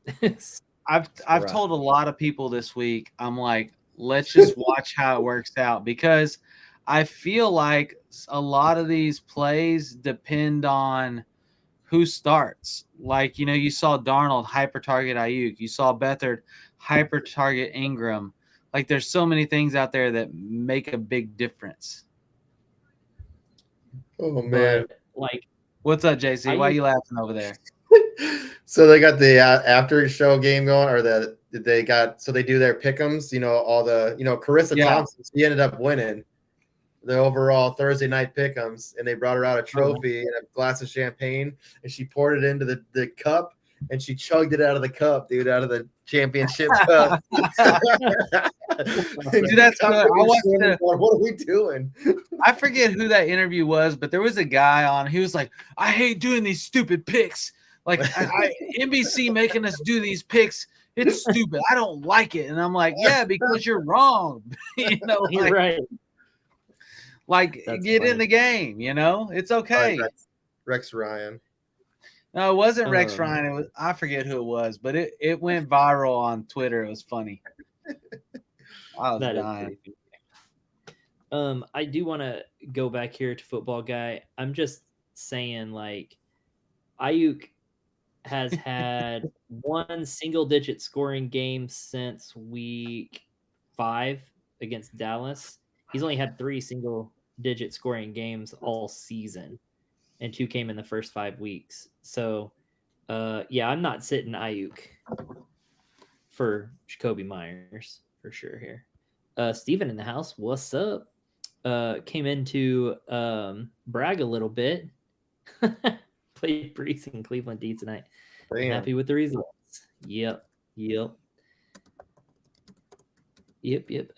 I've told a lot of people this week, I'm like, let's just watch how it works out, because I feel like a lot of these plays depend on who starts. Like, you saw Darnold hyper target Ayuk. You saw Beathard hyper target Ingram. Like, there's so many things out there that make a big difference. Oh man. But like, What's up, JC? Why are you laughing over there? So they got the after show game going, or they do their pick'ems. All the Carissa Yeah. Thompson. She ended up winning the overall Thursday night pick'ems, and they brought her out a trophy and a glass of champagne, and she poured it into the cup, and she chugged it out of the cup, dude, out of the championship cup. Dude, that's good. What are we doing? I forget who that interview was, but there was a guy on. He was like, "I hate doing these stupid picks. Like, NBC making us do these picks. It's stupid. I don't like it." And I'm like, "Yeah, because you're wrong." You're right. Like, That's get funny. in the game. It's okay. Rex Ryan. No, it wasn't Rex Ryan. I forget who it was, but it went viral on Twitter. It was funny. I was dying. I do want to go back here to football guy. I'm just saying, like, Ayuk has had one single-digit scoring game since week 5 against Dallas. He's only had 3 single-digit scoring games all season, and 2 came in the first 5 weeks. So, yeah, I'm not sitting Ayuk for Jacoby Myers for sure here. Steven in the house, what's up? Came in to brag a little bit. Played Brees in Cleveland D tonight. Damn. Happy with the results. Yep. I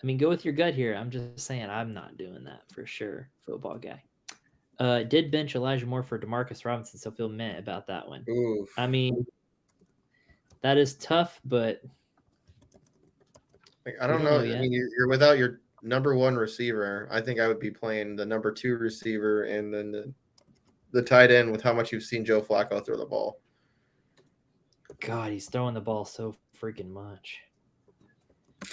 mean, go with your gut here. I'm just saying I'm not doing that for sure. Football guy. Did bench Elijah Moore for Demarcus Robinson, so feel meh about that one. Oof. I mean, that is tough, but I don't know. I mean, you're without your number 1 receiver. I think I would be playing the number 2 receiver and then the tight end with how much you've seen Joe Flacco throw the ball. God, he's throwing the ball so freaking much.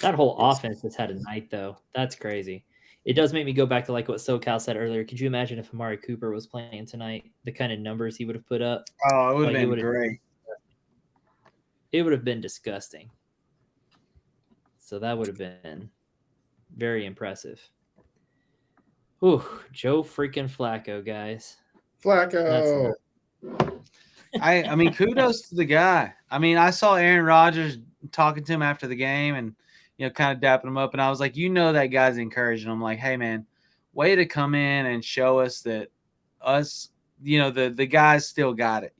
That whole offense has had a night, though. That's crazy. It does make me go back to like what SoCal said earlier. Could you imagine if Amari Cooper was playing tonight, the kind of numbers he would have put up? Oh, it would have been great. It would have been disgusting. So that would have been very impressive. Ooh, Joe freaking Flacco, guys. Flacco. I mean, kudos to the guy. I mean, I saw Aaron Rodgers talking to him after the game and, kind of dapping him up. And I was like, that guy's encouraging him. Like, hey, man, way to come in and show us that us, the guys still got it,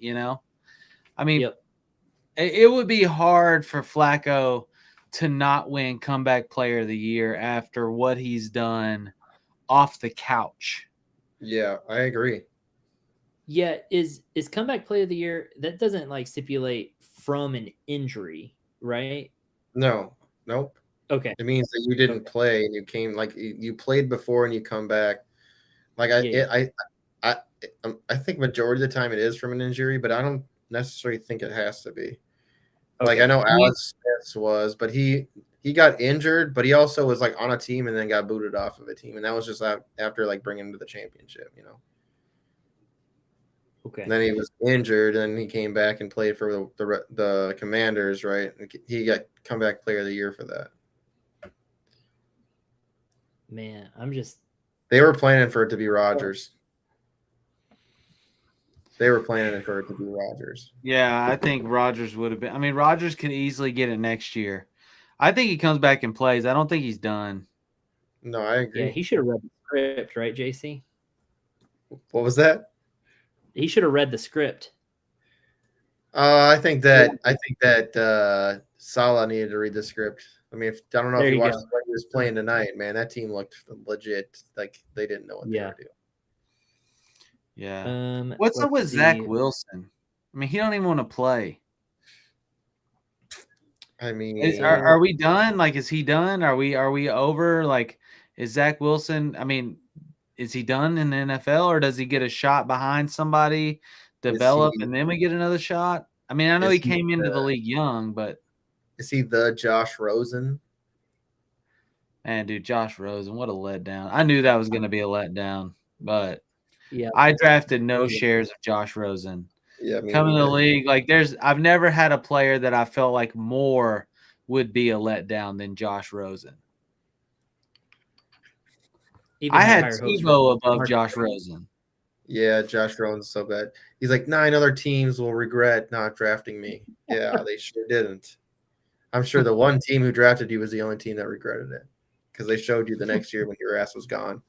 I mean, it would be hard for Flacco to not win comeback player of the year after what he's done off the couch. Yeah, I agree. Yeah, is comeback play of the year, that doesn't like stipulate from an injury, right? No. Nope. Okay. It means that you didn't play and you came, like, you played before and you come back. Like, I think majority of the time it is from an injury, but I don't necessarily think it has to be. Okay. Like, I know Alex Smith was, but he got injured, but he also was like on a team and then got booted off of a team, and that was just after like bringing him to the championship, Okay. And then he was injured, and he came back and played for the Commanders, right? He got comeback player of the year for that. Man, They were planning for it to be Rodgers. Yeah, I think Rodgers would have been. I mean, Rodgers can easily get it next year. I think he comes back and plays. I don't think he's done. No, I agree. Yeah, he should have read the script, right, JC? What was that? He should have read the script. I think that Salah needed to read the script. I mean, I don't know if you watched what he was playing tonight, man. That team looked legit. Like they didn't know what they were doing. Yeah. What's up with Zach Wilson? I mean, he don't even want to play. I mean, are we done? Like, is he done? Are we over? Like, is Zach Wilson? I mean, is he done in the NFL, or does he get a shot behind somebody, develop, and then we get another shot? I mean, I know he came into the league young, but is he the Josh Rosen? Man, dude, Josh Rosen, what a letdown. I knew that was going to be a letdown, but Yeah. I drafted no shares of Josh Rosen. Yeah, me Coming to the neither. league, like I've never had a player that I felt like more would be a letdown than Josh Rosen. Even I had higher hopes for Tebow above Mark Josh Rosen. Yeah, Josh Rosen's so bad. He's like 9 other teams will regret not drafting me. Yeah, they sure didn't. I'm sure the one team who drafted you was the only team that regretted it because they showed you the next year when your ass was gone.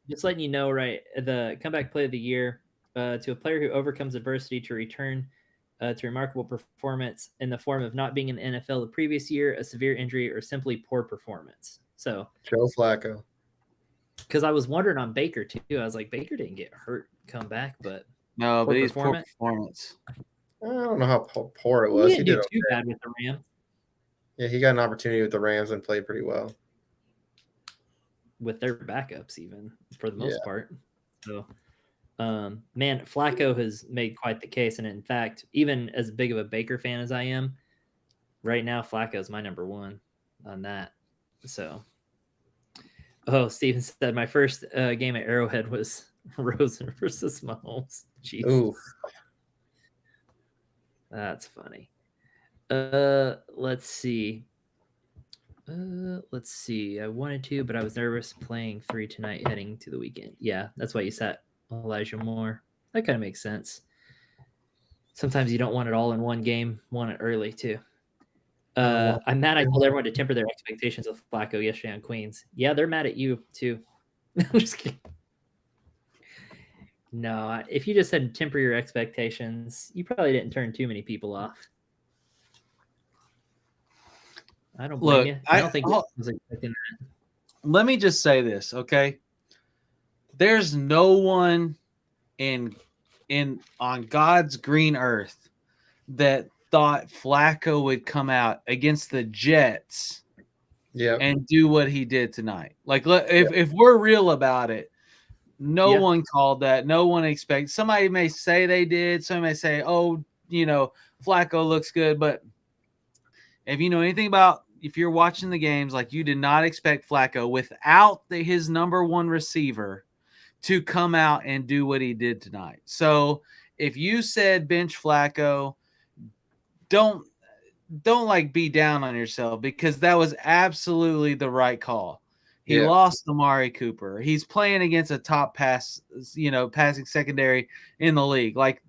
Just letting you know, right? The comeback play of the year to a player who overcomes adversity to return to remarkable performance in the form of not being in the NFL the previous year, a severe injury, or simply poor performance. So, Joe Flacco. because I was wondering on Baker too, I was like, Baker didn't get hurt, come back, but No, but he's poor performance. performance. I don't know how poor it He was. didn't do too bad with the Rams. Yeah, he got an opportunity with the Rams and played pretty well. With their backups, even for the most Yeah. part. So, man, Flacco has made quite the case, and in fact, even as big of a Baker fan as I am, right now Flacco is my number one on that. So, Steven said my first game at Arrowhead was Rosen versus Mahomes. Jeez. Ooh. That's funny. Let's see. I wanted to, but I was nervous playing 3 tonight heading to the weekend. Yeah, that's why you sat Elijah Moore. That kind of makes sense. Sometimes you don't want it all in one game, want it early too. I'm mad I told everyone to temper their expectations of Flacco yesterday on Queens. Yeah, they're mad at you too. I'm just kidding. No, if you just said temper your expectations, you probably didn't turn too many people off. I don't blame you. I don't think I was expecting that. Let me just say this, okay? There's no one in on God's green earth that thought Flacco would come out against the Jets and do what he did tonight. Like, if we're real about it, no one called that. No one expected. Somebody may say they did. Somebody may say, oh, Flacco looks good. But if you know anything about, if you're watching the games, like, you did not expect Flacco without his number one receiver to come out and do what he did tonight. So if you said bench Flacco, don't like be down on yourself, because that was absolutely the right call. He lost Amari Cooper. He's playing against a top passing secondary in the league. Like,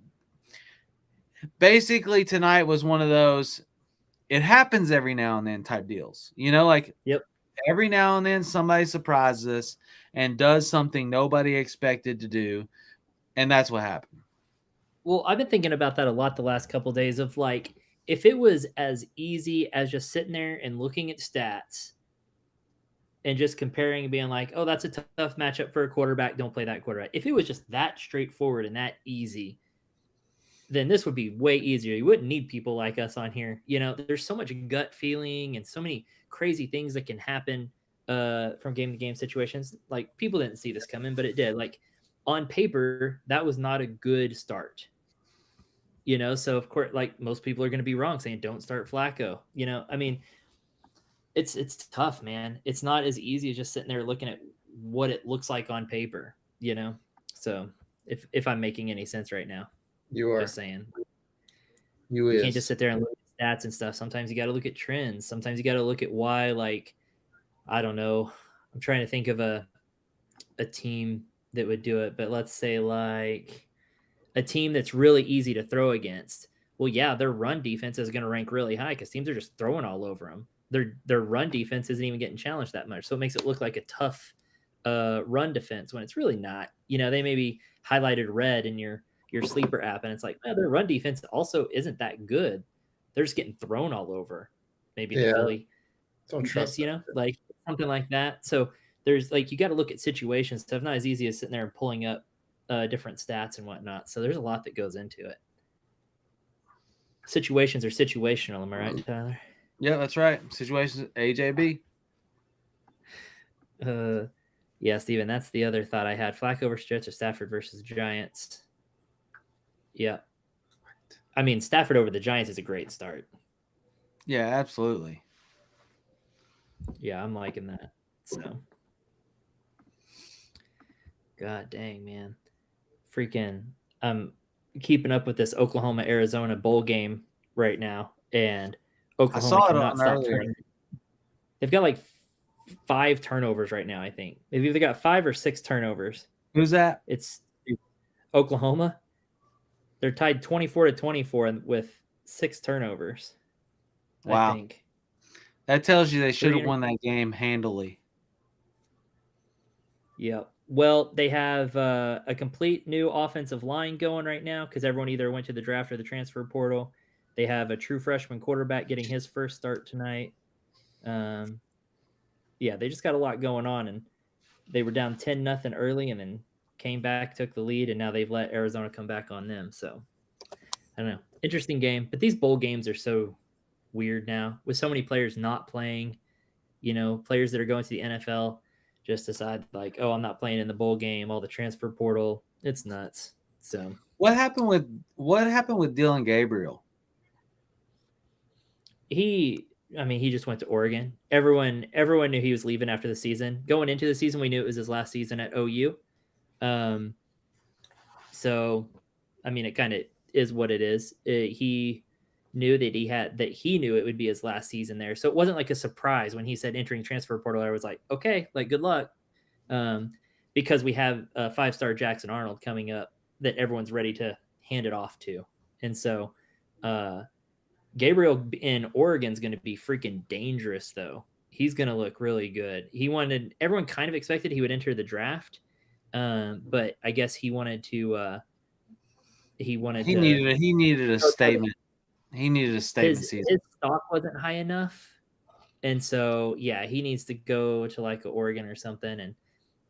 basically tonight was one of those, it happens every now and then type deals. Every now and then somebody surprises us and does something nobody expected to do, and that's what happened. Well, I've been thinking about that a lot the last couple of days of, like, if it was as easy as just sitting there and looking at stats and just comparing and being like, oh, that's a tough matchup for a quarterback, don't play that quarterback. If it was just that straightforward and that easy, then this would be way easier. You wouldn't need people like us on here. There's so much gut feeling and so many crazy things that can happen from game to game situations. Like, people didn't see this coming, but it did. Like, on paper, that was not a good start. So of course, like, most people are going to be wrong saying don't start Flacco. I mean, it's tough, man. It's not as easy as just sitting there looking at what it looks like on paper. So if I'm making any sense right now, you are just saying. You can't just sit there and look at stats and stuff. Sometimes you got to look at trends. Sometimes you got to look at why. Like, I don't know. I'm trying to think of a team that would do it, but let's say like a team that's really easy to throw against. Well, yeah, their run defense is going to rank really high because teams are just throwing all over them. Their run defense isn't even getting challenged that much, so it makes it look like a tough run defense when it's really not. They may be highlighted red in your sleeper app, and it's like, their run defense also isn't that good. They're just getting thrown all over. Maybe the Philly defense, like something like that. So there's, like, you got to look at situations. Stuff not as easy as sitting there and pulling up different stats and whatnot. So there's a lot that goes into it. Situations are situational. Am I right, Tyler? Yeah, that's right. Situations, AJB. Yeah, Steven, that's the other thought I had. Flacco versus Jets or Stafford versus Giants. Yeah. I mean, Stafford over the Giants is a great start. Yeah, absolutely. Yeah, I'm liking that. So, god dang, man. Freaking, I'm keeping up with this Oklahoma Arizona bowl game right now, and I Oklahoma saw it cannot on stop earlier. turning. They've got like 5 turnovers right now, I think. They've either got 5 or 6 turnovers. Who's that? It's Oklahoma. They're tied 24-24 with 6 turnovers. Wow. I think. That tells you they should have 3 won that game handily. Yep. Well, they have a complete new offensive line going right now because everyone either went to the draft or the transfer portal. They have a true freshman quarterback getting his first start tonight. Yeah, they just got a lot going on, and they were down 10-0 early, and then came back, took the lead, and now they've let Arizona come back on them. So I don't know, interesting game. But these bowl games are so weird now with so many players not playing. You know, players that are going to the NFL just decide like, oh, I'm not playing in the bowl game. All the transfer portal, it's nuts. So what happened with Dylan Gabriel? he just went to Oregon. Everyone knew he was leaving after the season. Going into the season, we knew it was his last season at OU. So, I mean, it kind of is what it is. He knew that he knew it would be his last season there. So it wasn't like a surprise when he said entering transfer portal. I was like, okay, like good luck. Because we have a 5-star Jackson Arnold coming up that everyone's ready to hand it off to. And so Gabriel in Oregon's going to be freaking dangerous, though. He's going to look really good. Everyone kind of expected he would enter the draft, but I guess he needed a statement. He needed a statement season. His stock wasn't high enough. And so, yeah, he needs to go to like Oregon or something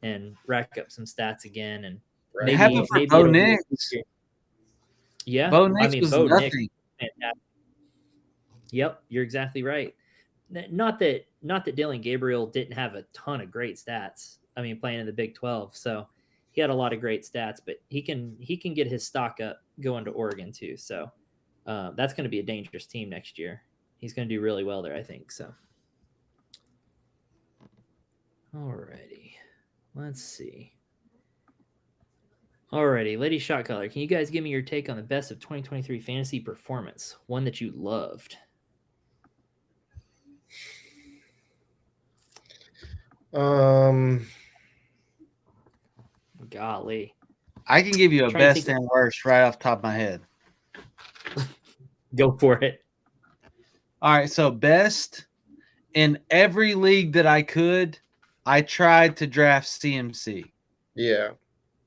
and rack up some stats again. And maybe Bo Nix. Yeah, Bo Nix was Bo nothing. Nix, fantastic. Yep, you're exactly right. Not that Dylan Gabriel didn't have a ton of great stats. I mean, playing in the Big 12, so he had a lot of great stats. But he can get his stock up going to Oregon too. So that's going to be a dangerous team next year. He's going to do really well there, I think. So, alrighty, let's see. Alrighty, Lady Shot Caller, can you guys give me your take on the best of 2023 fantasy performance? One that you loved. Golly. I can give you a best and worst right off the top of my head. Go for it. All right, so best in every league that I could, I tried to draft CMC. Yeah.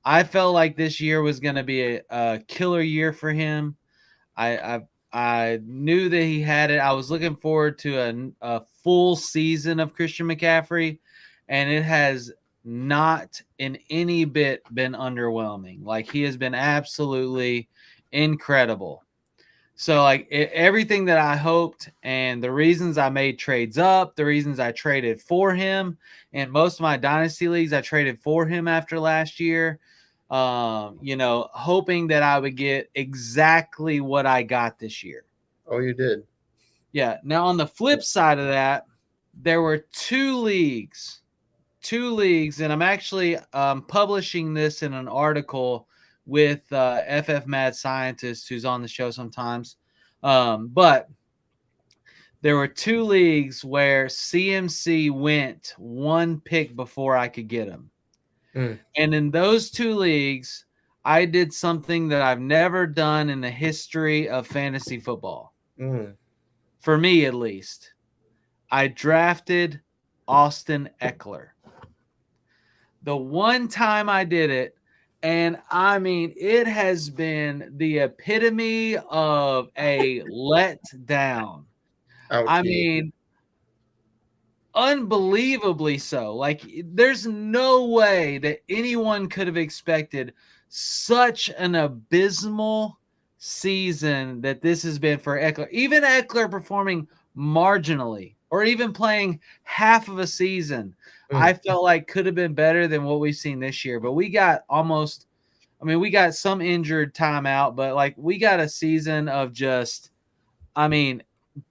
I felt like this year was going to be a killer year for him. I knew that he had it. I was looking forward to a full season of Christian McCaffrey, and it has not in any bit been underwhelming. Like, he has been absolutely incredible. So, like, everything that I hoped, and the reasons I made trades up, the reasons I traded for him, and most of my dynasty leagues I traded for him after last year, hoping that I would get exactly what I got this year. Oh, you did? Yeah. Now, on the flip side of that, there were two leagues, and I'm actually publishing this in an article with FF Mad Scientist, who's on the show sometimes. But there were two leagues where CMC went one pick before I could get him. And in those two leagues, I did something that I've never done in the history of fantasy football. For me, at least. I drafted Austin Eckler. The one time I did it, and I mean, it has been the epitome of a letdown. I mean, unbelievably so. Like, there's no way that anyone could have expected such an abysmal season that this has been for Eckler. Even Eckler performing marginally or even playing half of a season, I felt like could have been better than what we've seen this year. But we got we got some injured time out, but like we got a season of just,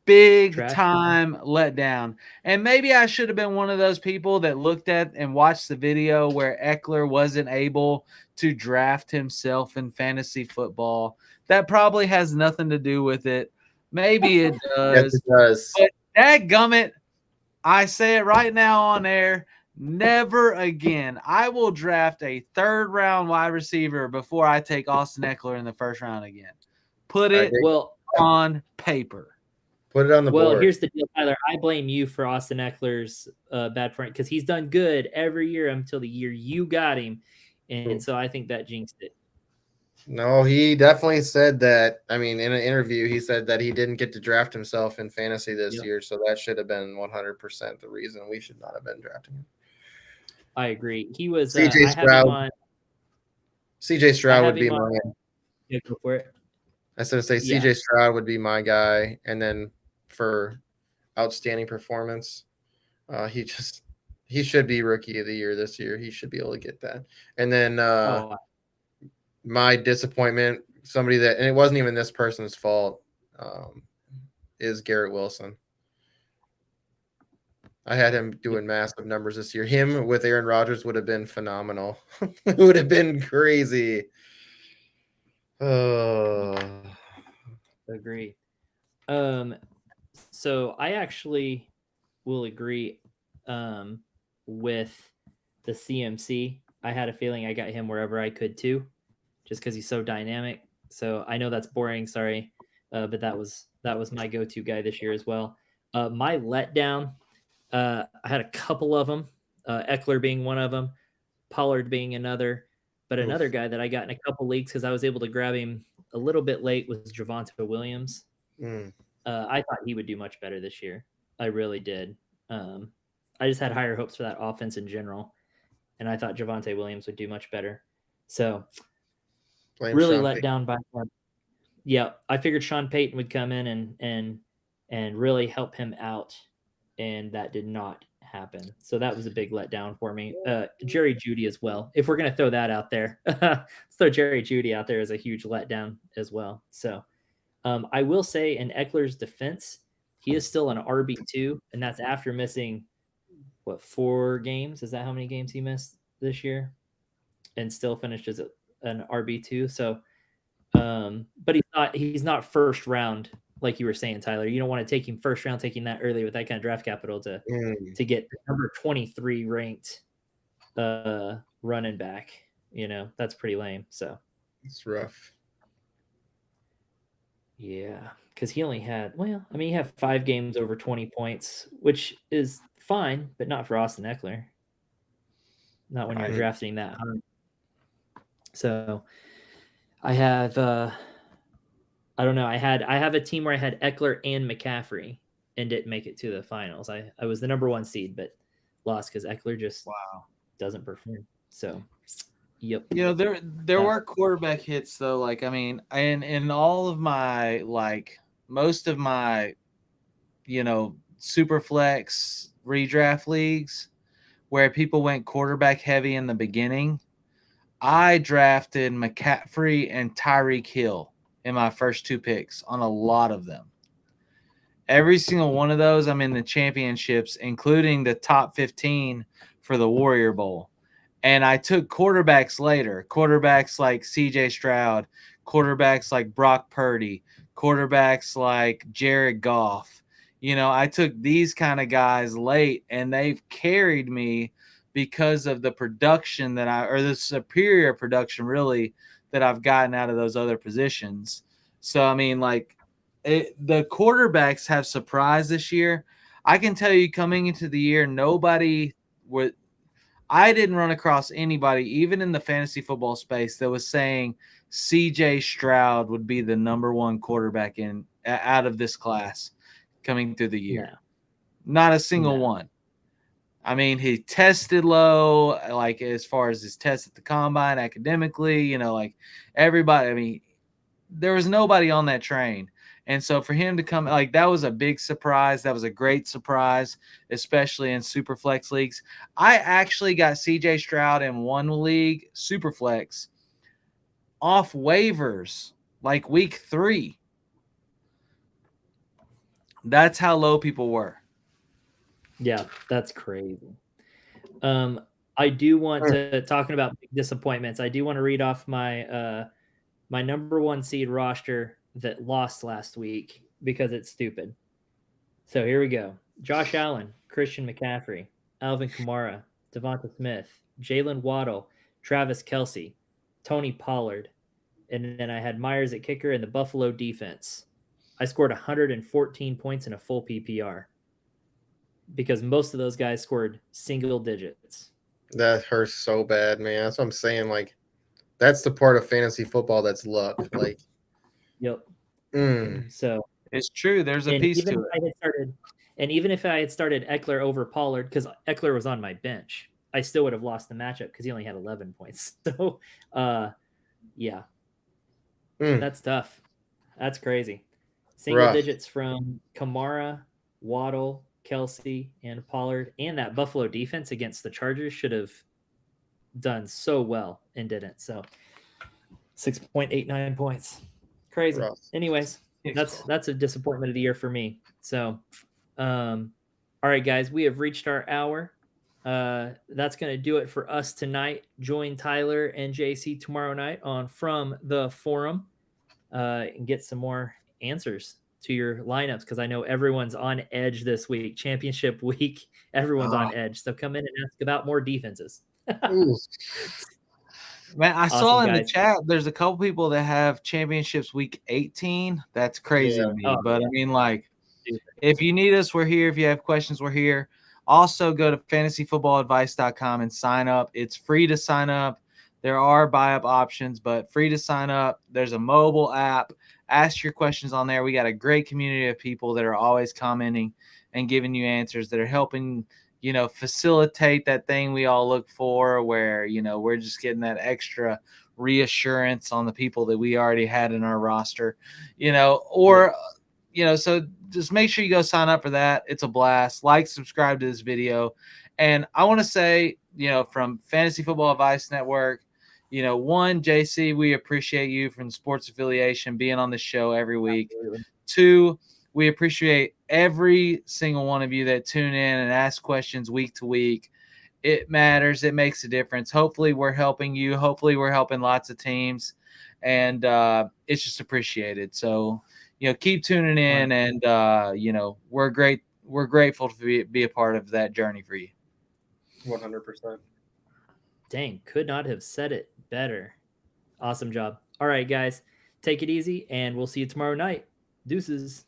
big Trash. time letdown. And maybe I should have been one of those people that looked at and watched the video where Eckler wasn't able to draft himself in fantasy football. That probably has nothing to do with it. Maybe it does. Yes, it does. But dadgummit, I say it right now on air. Never again. I will draft a 3rd round wide receiver before I take Austin Eckler in the 1st round again. Put it on paper. Put it on the board. Well, here's the deal, Tyler. I blame you for Austin Eckler's bad front because he's done good every year until the year you got him. And so I think that jinxed it. No, he definitely said that. I mean, in an interview, he said that he didn't get to draft himself in fantasy this year. So that should have been 100% the reason we should not have been drafting him. I agree. He was CJ Stroud. CJ Stroud would be my. Yeah, go for it. I was going to say CJ Stroud would be my guy. And then for outstanding performance, he should be rookie of the year this year. He should be able to get that. And then my disappointment, somebody that, and it wasn't even this person's fault, is Garrett Wilson. I had him doing massive numbers this year. Him with Aaron Rodgers would have been phenomenal. It would have been crazy. Agree. So I actually will agree with the CMC. I had a feeling I got him wherever I could too, just because he's so dynamic. So I know that's boring, sorry, but that was my go-to guy this year as well. My letdown, I had a couple of them, Eckler being one of them, Pollard being another, but another guy that I got in a couple leagues because I was able to grab him a little bit late was Javonte Williams. I thought he would do much better this year. I really did. I just had higher hopes for that offense in general, and I thought Javonte Williams would do much better. So really let down by him. Yeah, I figured Sean Payton would come in and really help him out, and that did not happen. So that was a big letdown for me. Jerry Jeudy as well. If we're going to throw that out there, let's throw Jerry Jeudy out there as a huge letdown as well. So I will say in Eckler's defense, he is still an RB2, and that's after missing, 4 games? Is that how many games he missed this year? And still finished as an RB2. So, but he's not first round, like you were saying, Tyler. You don't want to take him first round, taking that early with that kind of draft capital to get the number 23 ranked running back. That's pretty lame. So it's rough. Yeah, because he only had, he had 5 games over 20 points, which is fine, but not for Austin Eckler. Not when you're drafting that high. So I have, I don't know. I have a team where I had Eckler and McCaffrey and didn't make it to the finals. I was the number 1 seed, but lost because Eckler just doesn't perform. So, yep. There were quarterback hits though. Like, I mean, in all of my, most of my, super flex redraft leagues where people went quarterback heavy in the beginning, I drafted McCaffrey and Tyreek Hill in my first 2 picks on a lot of them. Every single one of those, I'm in the championships, including the top 15 for the Warrior Bowl. And I took quarterbacks later, quarterbacks like CJ Stroud, quarterbacks like Brock Purdy, quarterbacks like Jared Goff. I took these kind of guys late, and they've carried me because of the production or the superior production really that I've gotten out of those other positions. So, I mean, the quarterbacks have surprised this year. I can tell you coming into the year, I didn't run across anybody, even in the fantasy football space, that was saying CJ Stroud would be the number 1 quarterback out of this class coming through the year. No. Not a single one. I mean, he tested low, as far as his test at the combine academically, everybody. I mean, there was nobody on that train. And so for him to come, that was a big surprise. That was a great surprise, especially in Superflex leagues. I actually got CJ Stroud in one league, Superflex, off waivers, week 3. That's how low people were. Yeah, that's crazy. I do want to, talking about big disappointments, I do want to read off my my number 1 seed roster that lost last week because it's stupid. So here we go. Josh Allen, Christian McCaffrey, Alvin Kamara, Devonta Smith, Jalen Waddle, Travis Kelce, Tony Pollard, and then I had Myers at kicker and the Buffalo defense. I scored 114 points in a full PPR because most of those guys scored single digits. That hurts so bad, man. That's what I'm saying. Like, that's the part of fantasy football that's luck. Like, yep. Mm. So it's true. There's a piece to it. Even if I had started Eckler over Pollard, because Eckler was on my bench, I still would have lost the matchup because he only had 11 points. So, yeah, that's tough. That's crazy. Single digits from Kamara, Waddle, Kelce, and Pollard, and that Buffalo defense against the Chargers should have done so well and didn't. So 6.89 points. Crazy. Rough. Anyways, that's a disappointment of the year for me. So, all right, guys, we have reached our hour. That's going to do it for us tonight. Join Tyler and JC tomorrow night on From the Forum and get some more answers to your lineups because I know everyone's on edge this week. Championship week, everyone's on edge. So come in and ask about more defenses. Man, I saw in the chat there's a couple people that have championships week 18. That's crazy to me. But I mean, like, if you need us, we're here. If you have questions, we're here. Also, go to fantasyfootballadvice.com and sign up. It's free to sign up. There are buy-up options, but free to sign up. There's a mobile app. Ask your questions on there. We got a great community of people that are always commenting and giving you answers that are helping facilitate that thing we all look for where, we're just getting that extra reassurance on the people that we already had in our roster, so just make sure you go sign up for that. It's a blast. Like, subscribe to this video. And I want to say, from Fantasy Football Advice Network, one, JC, we appreciate you from the sports affiliation being on the show every week. Absolutely. Two, we appreciate every single one of you that tune in and ask questions week to week. It matters. It makes a difference. Hopefully we're helping you. Hopefully we're helping lots of teams. And it's just appreciated. So, keep tuning in. And, we're grateful to be a part of that journey for you. 100%. Dang, could not have said it better. Awesome job. All right, guys, take it easy, and we'll see you tomorrow night. Deuces.